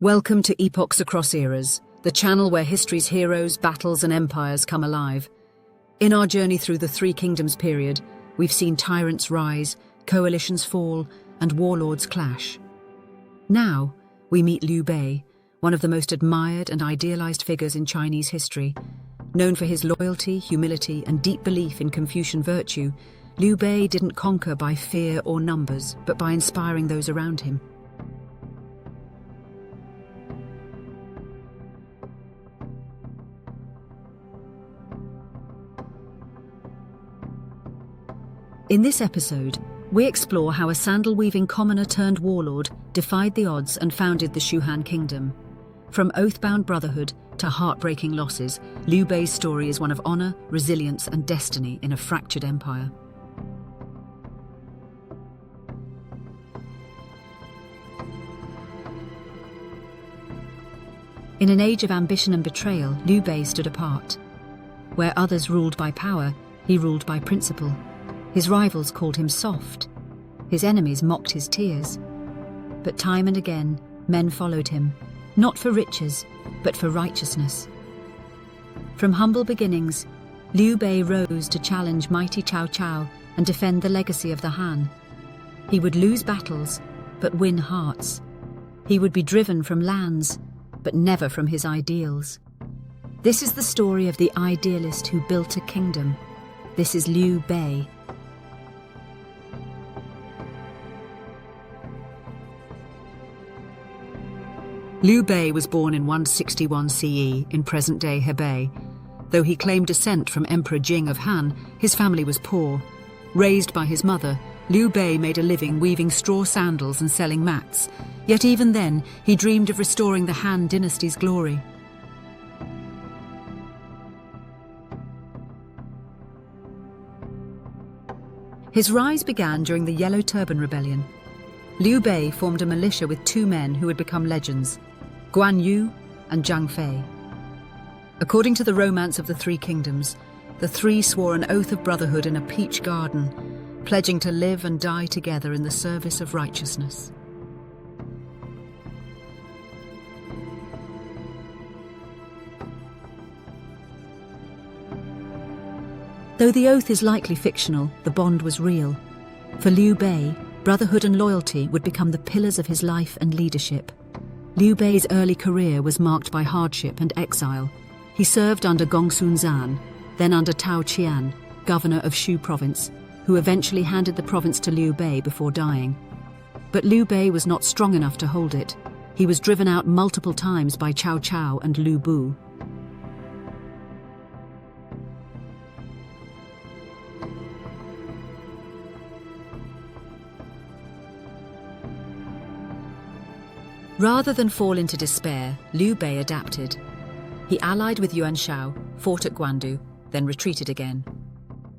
Welcome to Epochs Across Eras, the channel where history's heroes, battles and empires come alive. In our journey through the Three Kingdoms period, we've seen tyrants rise, coalitions fall, and warlords clash. Now, we meet Liu Bei, one of the most admired and idealized figures in Chinese history. Known for his loyalty, humility, and deep belief in Confucian virtue, Liu Bei didn't conquer by fear or numbers, but by inspiring those around him. In this episode, we explore how a sandal-weaving commoner turned warlord defied the odds and founded the Shu Han kingdom. From oath-bound brotherhood to heartbreaking losses, Liu Bei's story is one of honor, resilience, and destiny in a fractured empire. In an age of ambition and betrayal, Liu Bei stood apart. Where others ruled by power, he ruled by principle. His rivals called him soft. His enemies mocked his tears. But time and again, men followed him, not for riches, but for righteousness. From humble beginnings, Liu Bei rose to challenge mighty Cao Cao and defend the legacy of the Han. He would lose battles, but win hearts. He would be driven from lands, but never from his ideals. This is the story of the idealist who built a kingdom. This is Liu Bei. Liu Bei was born in 161 CE in present-day Hebei. Though he claimed descent from Emperor Jing of Han, his family was poor. Raised by his mother, Liu Bei made a living weaving straw sandals and selling mats. Yet even then, he dreamed of restoring the Han dynasty's glory. His rise began during the Yellow Turban Rebellion. Liu Bei formed a militia with two men who would become legends, Guan Yu and Zhang Fei. According to the Romance of the Three Kingdoms, the three swore an oath of brotherhood in a peach garden, pledging to live and die together in the service of righteousness. Though the oath is likely fictional, the bond was real. For Liu Bei, brotherhood and loyalty would become the pillars of his life and leadership. Liu Bei's early career was marked by hardship and exile. He served under Gongsun Zan, then under Tao Qian, governor of Shu province, who eventually handed the province to Liu Bei before dying. But Liu Bei was not strong enough to hold it. He was driven out multiple times by Cao Cao and Lu Bu. Rather than fall into despair, Liu Bei adapted. He allied with Yuan Shao, fought at Guandu, then retreated again.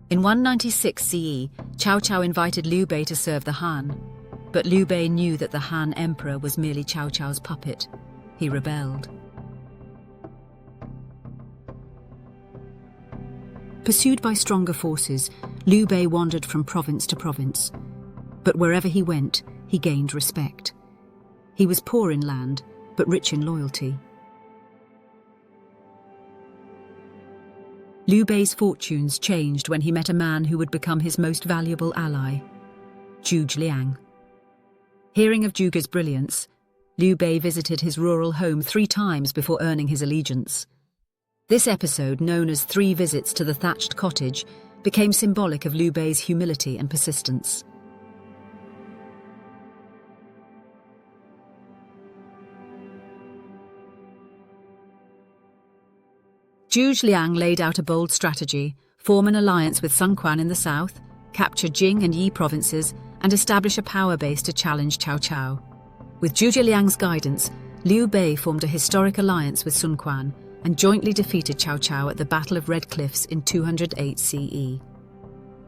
In 196 CE, Cao Cao invited Liu Bei to serve the Han, but Liu Bei knew that the Han emperor was merely Cao Cao's puppet. He rebelled. Pursued by stronger forces, Liu Bei wandered from province to province. But wherever he went, he gained respect. He was poor in land, but rich in loyalty. Liu Bei's fortunes changed when he met a man who would become his most valuable ally, Zhuge Liang. Hearing of Zhuge's brilliance, Liu Bei visited his rural home 3 times before earning his allegiance. This episode, known as 3 Visits to the Thatched Cottage, became symbolic of Liu Bei's humility and persistence. Zhuge Liang laid out a bold strategy: form an alliance with Sun Quan in the south, capture Jing and Yi provinces, and establish a power base to challenge Cao Cao. With Zhuge Liang's guidance, Liu Bei formed a historic alliance with Sun Quan and jointly defeated Cao Cao at the Battle of Red Cliffs in 208 CE.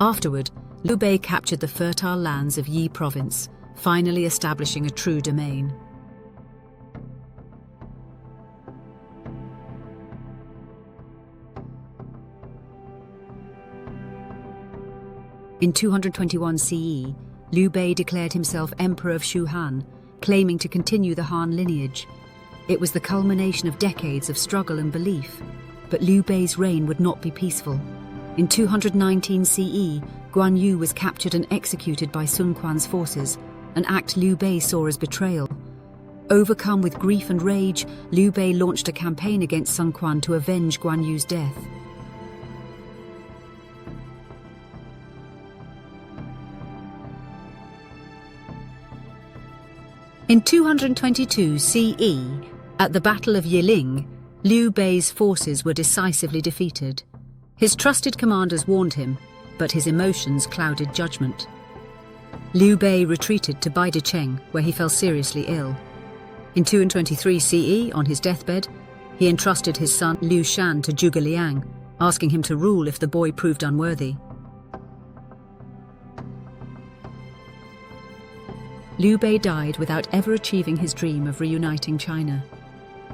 Afterward, Liu Bei captured the fertile lands of Yi province, finally establishing a true domain. In 221 CE, Liu Bei declared himself Emperor of Shu Han, claiming to continue the Han lineage. It was the culmination of decades of struggle and belief, but Liu Bei's reign would not be peaceful. In 219 CE, Guan Yu was captured and executed by Sun Quan's forces, an act Liu Bei saw as betrayal. Overcome with grief and rage, Liu Bei launched a campaign against Sun Quan to avenge Guan Yu's death. In 222 CE, at the Battle of Yiling, Liu Bei's forces were decisively defeated. His trusted commanders warned him, but his emotions clouded judgment. Liu Bei retreated to Baidicheng, where he fell seriously ill. In 223 CE, on his deathbed, he entrusted his son Liu Shan to Zhuge Liang, asking him to rule if the boy proved unworthy. Liu Bei died without ever achieving his dream of reuniting China,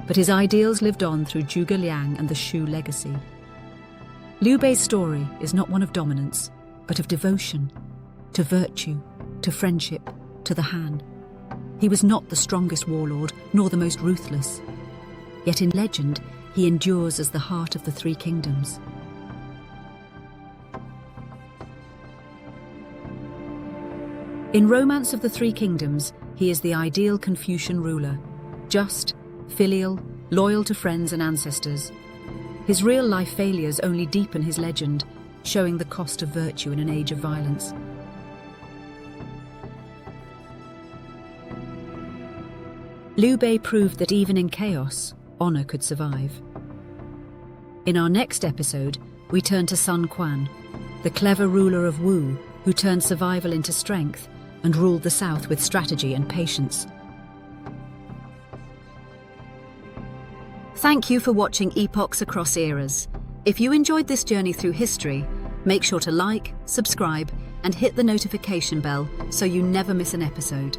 but his ideals lived on through Zhuge Liang and the Shu legacy. Liu Bei's story is not one of dominance, but of devotion, to virtue, to friendship, to the Han. He was not the strongest warlord, nor the most ruthless. Yet in legend, he endures as the heart of the three kingdoms. In Romance of the Three Kingdoms, he is the ideal Confucian ruler, just, filial, loyal to friends and ancestors. His real-life failures only deepen his legend, showing the cost of virtue in an age of violence. Liu Bei proved that even in chaos, honor could survive. In our next episode, we turn to Sun Quan, the clever ruler of Wu, who turned survival into strength and ruled the south with strategy and patience. Thank you for watching Epochs Across Eras. If you enjoyed this journey through history, make sure to like, subscribe, and hit the notification bell so you never miss an episode.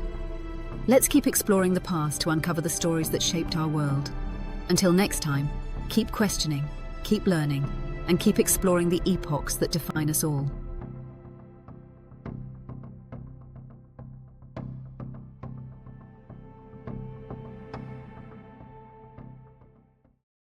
Let's keep exploring the past to uncover the stories that shaped our world. Until next time, keep questioning, keep learning, and keep exploring the epochs that define us all.